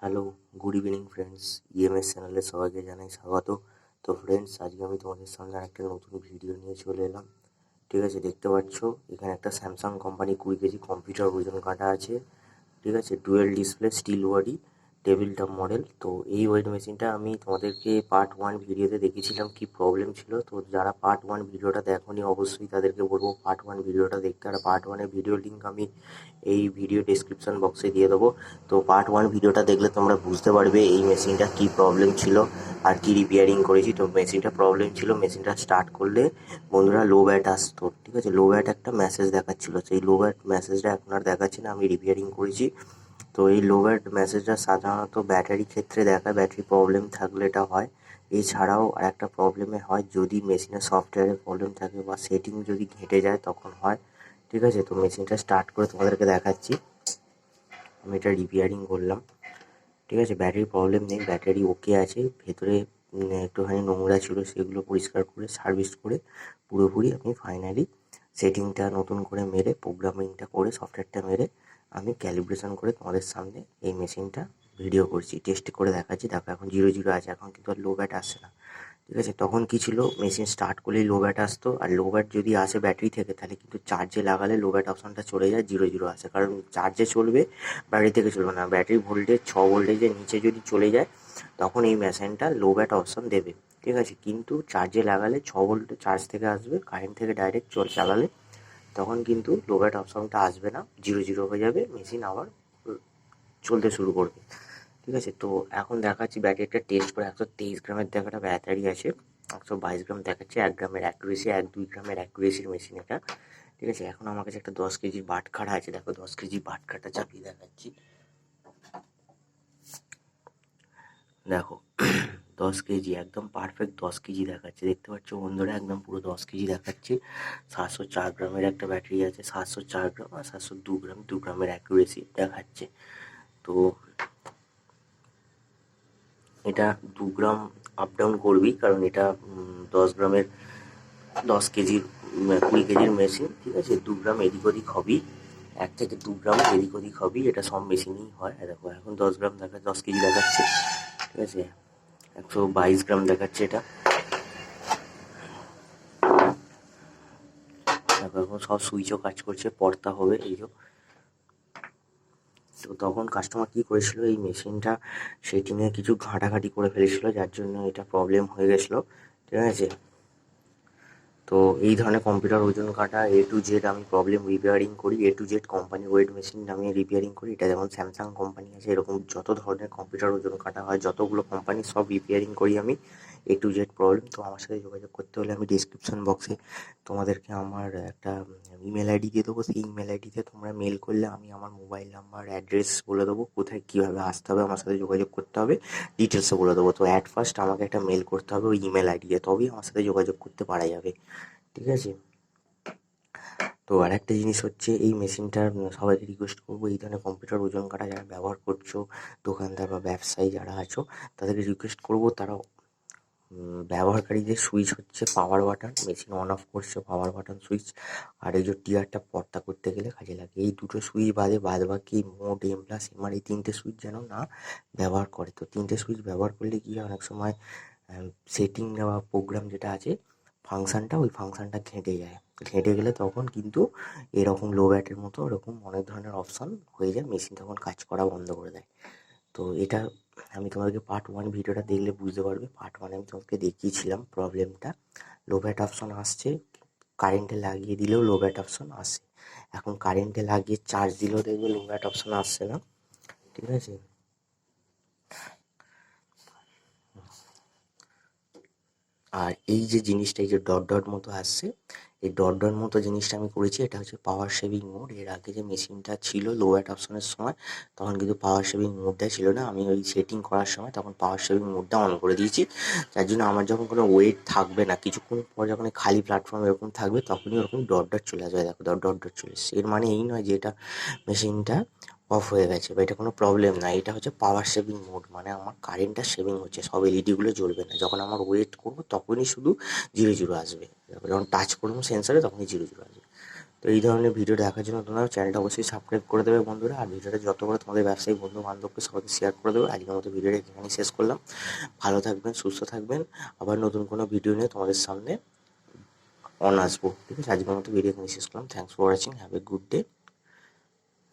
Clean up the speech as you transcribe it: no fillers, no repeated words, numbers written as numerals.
Hello, good evening friends. EMS চ্যানেলে সবাইকে জানাই স্বাগত। তো ফ্রেন্ডস, আজকে আমি তোমাদের সামনে একটা নতুন ভিডিও নিয়ে চলে এলাম। ঠিক আছে, দেখতে পাচ্ছ এখানে একটা স্যামসাং কোম্পানি 20 কেজি কম্পিউটার ওজন কাঁটা আছে। ঠিক আছে, dual display steel body table top model. তো এই ওয়েট মেশিনটা আমি তোমাদেরকে পার্ট 1 ভিডিওতে দেখিয়েছিলাম কি প্রবলেম ছিল। তো যারা পার্ট 1 ভিডিওটা দেখোনি অবশ্যই তাদেরকে বলবো পার্ট 1 ভিডিওটা দেখতে। আর পার্ট 1-এর ভিডিও লিঙ্ক আমি এই ভিডিও ডেসক্রিপশন বক্সে দিয়ে দেবো। তো পার্ট 1 ভিডিওটা দেখলে তোমরা বুঝতে পারবে এই মেশিনটা কি প্রবলেম ছিল আর কি রিপেয়ারিং করেছি। তো মেশিনটা প্রবলেম ছিল, মেশিনটা স্টার্ট করলে বন্ধুরা লো ব্যাট আসতো। ঠিক আছে, লো ব্যাট একটা মেসেজ দেখাচ্ছিল, সেই লো ব্যাট মেসেজটা এখন আর দেখাচ্ছে না, আমি রিপেয়ারিং করেছি। তো এই লো ব্যাট মেসেজটা সাধারণত ব্যাটারি ক্ষেত্রে দেখায়, ব্যাটারি প্রবলেম থাকলে এটা হয়। এছাড়াও আর একটা প্রবলেমে হয় যদি মেশিনের সফটওয়্যারের প্রবলেম থাকে বা সেটিং যদি ঘেঁটে যায় তখন হয়। ঠিক আছে, তো মেশিনটা স্টার্ট করে তোমাদেরকে দেখাচ্ছি। আমি এটা রিপেয়ারিং করলাম। ঠিক আছে, ব্যাটারি প্রবলেম নেই, ব্যাটারি ওকে আছে। ভেতরে একটুখানি নোংরা ছিল, সেগুলো পরিষ্কার করে সার্ভিস করে পুরোপুরি আমি ফাইনালি সেটিংটা নতুন করে মেরে প্রোগ্রামিংটা করে সফটওয়্যারটা মেরে আমি ক্যালিব্রেশন করে তোমাদের সামনে এই মেশিনটা ভিডিও করছি, টেস্ট করে দেখাচ্ছি। দেখো এখন 0 আছে, এখন কিন্তু আর লো ব্যাট আসছে না। ঠিক আছে, তখন কী ছিল, মেশিন স্টার্ট করলেই লো ব্যাট আসতো। আর লো ব্যাট যদি আসে ব্যাটারি থেকে তাহলে কিন্তু চার্জে লাগালে লো ব্যাট অপশানটা চলে যায়, 0 আসে। কারণ চার্জে চলবে, ব্যাটারি থেকে চলবে না। ব্যাটারি ভোল্টেজ 6 ভোল্টেজের নিচে যদি চলে যায় তখন এই মেশিনটা লো ব্যাট অপশান দেবে। ঠিক আছে, কিন্তু চার্জে লাগালে 6 ভোল্ট চার্জ থেকে আসবে, কারেন্ট থেকে ডাইরেক্ট চালালে তখন কিন্তু লো ব্যাট অপশানটা আসবে না, 0 হয়ে যাবে, মেশিন আবার চলতে শুরু করবে। ঠিক আছে, তো এখন দেখাচ্ছি ব্যাটারিটা টেস্ট করে। 123 গ্রামের দেখাটা ব্যাটারি আছে, 122 গ্রাম দেখাচ্ছে। 1 গ্রামের অ্যাকুরেসি, 1-2 গ্রামের অ্যাকুরেসির মেশিন এটা। ঠিক আছে, এখন আমার কাছে একটা 10 কেজির বাটখারা আছে। দেখো 10 কেজি বাটখারাটা চাপিয়ে দেখাচ্ছি। দেখো 10 কেজি, একদম পারফেক্ট 10 কেজি দেখাচ্ছে। দেখতে পাচ্ছ বন্ধুরা, একদম পুরো 10 কেজি দেখাচ্ছে। 704 গ্রামের একটা ব্যাটারি আছে, 704 গ্রাম আর 702 গ্রাম, 2 গ্রামের অ্যাকুরেসি দেখাচ্ছে। তো এটা 2 গ্রাম আপ ডাউন করবি, কারণ এটা 10 গ্রামের 10 কেজির 20 কেজির মেশিন। ঠিক আছে, 2 গ্রাম এদিক ওদিক হবেই, 1 থেকে 2 গ্রাম এদিক ওদিক হবেই, এটা সব মেশিনেই হয়। দেখো এখন 10 গ্রাম দেখা, 10 কেজি দেখাচ্ছে। ঠিক আছে, 122 গ্রাম দেখাচ্ছে এটা। দেখো এখন সব সুইচও কাজ করছে, পর্দা হবে এই যে। তো তখন কাস্টমার কী করেছিল, এই মেশিনটা সেটিংয়ে কিছু ঘাঁটাঘাঁটি করে ফেলেছিল, যার জন্য এটা প্রবলেম হয়ে গেছিলো। ঠিক আছে, তো এই ধরনের কম্পিউটার ওজন কাটা A to Z আমি প্রবলেম রিপেয়ারিং করি। A to Z company weight machine আমি রিপেয়ারিং করি। এটা যেমন স্যামসাং কোম্পানি আছে, এরকম যত ধরনের কম্পিউটার ওজন কাটা হয় যতগুলো কোম্পানি সব রিপেয়ারিং করি আমি। A to Z problem. তো আমার সাথে যোগাযোগ করতে হলে আমি ডিসক্রিপশন বক্সে তোমাদেরকে আমার একটা ইমেল আইডি দিয়ে দেবো। সেই ইমেল আইডিতে তোমরা মেল করলে আমি আমার মোবাইল নাম্বার অ্যাড্রেস বলে দেবো, কোথায় কীভাবে আসতে হবে, আমার সাথে যোগাযোগ করতে হবে, ডিটেলসও বলে দেবো। তো অ্যাট ফার্স্ট আমাকে একটা মেল করতে হবে ওই ইমেল আইডিতে, তবেই আমার সাথে যোগাযোগ করতে পারা যাবে। ঠিক আছে, তো আর একটা জিনিস হচ্ছে এই মেশিনটার সবাইকে রিকোয়েস্ট করবো, এই ধরনের কম্পিউটার ওজন কাটা যারা ব্যবহার করছো, দোকানদার বা ব্যবসায়ী যারা আছো, তাদেরকে রিকোয়েস্ট করবো তারা ব্যবহারকারীদের সুইচ হচ্ছে power button, machine on of করছে পাওয়ার বাটন সুইচ, আর এই যে টিয়ারটা পর্দা করতে গেলে কাজে লাগে। এই দুটো সুইচ বাদ বাকি মোড, M+M এই 3টে সুইচ যেন না ব্যবহার করে। তো 3টে সুইচ ব্যবহার করলে কি হয়, অনেক সময় সেটিং বা প্রোগ্রাম যেটা আছে ফাংশানটা, ওই ফাংশানটা ঘেঁটে যায়। ঘেঁটে গেলে তখন কিন্তু এরকম লো ব্যাটের মতো এরকম অনেক ধরনের অপশান হয়ে যায়, মেশিন তখন কাজ করা বন্ধ করে দেয়। তো এটা আমি তোমাদেরকে পার্ট 1 ভিডিওটা দেখলে বুঝতে পারবে। পার্ট 1 আমি তোমাকে দেখিয়েছিলাম প্রবলেমটা। লো ব্যাট অপশান আসছে, কারেন্টে লাগিয়ে দিলেও লো ব্যাট অপশান আসে। এখন কারেন্টে লাগিয়ে চার্জ দিলেও দেখবে লো ব্যাট অপশান আসছে না। ঠিক আছে, আর এই যে জিনিসটা, এই যে ডট ডট মতো আসছে, এই ডট ডট মতো জিনিসটা আমি করেছি, এটা হচ্ছে পাওয়ার সেভিং মোড। এর আগে যে মেশিনটা ছিল লো ব্যাট অপশনের সময় তখন কিন্তু পাওয়ার সেভিং মোডটা ছিল না। আমি ওই সেটিং করার সময় তখন পাওয়ার সেভিং মোডটা অন করে দিয়েছি, যার জন্য আমার যখন কোনো ওয়েট থাকবে না, কিছুক্ষণ পর যখন খালি প্ল্যাটফর্ম এরকম থাকবে তখনই ওরকম ডট ডট চলে আসবে। দেখো ডট ডট ডট চলে এসছে। এর মানে এই নয় যে এটা মেশিনটা অফ হয়ে গেছে বা এটা কোনো প্রবলেম না, এটা হচ্ছে পাওয়ার সেভিং মোড, মানে আমার কারেন্টটা সেভিং হচ্ছে, সব এলইডিগুলো জ্বলবে না। যখন আমার ওয়েট করবো তখনই শুধু 0 আসবে, যখন টাচ করবো সেন্সারে তখনই 0 আসবে। তো এই ধরনের ভিডিও দেখার জন্য তোমরা চ্যানেলটা অবশ্যই সাবস্ক্রাইব করে দেবে বন্ধুরা, আর ভিডিওটা যত করে তোমাদের ব্যবসায়ী বন্ধু বান্ধবকে সবাইকে শেয়ার করে দেবে। আজকের মতো ভিডিওটা এখানেই শেষ করলাম। ভালো থাকবেন, সুস্থ থাকবেন, আবার নতুন কোনো ভিডিও নিয়ে তোমাদের সামনে আসবো। ঠিক আছে, আজকের মতো ভিডিও এখানে শেষ করলাম। Thanks for watching, have a good day.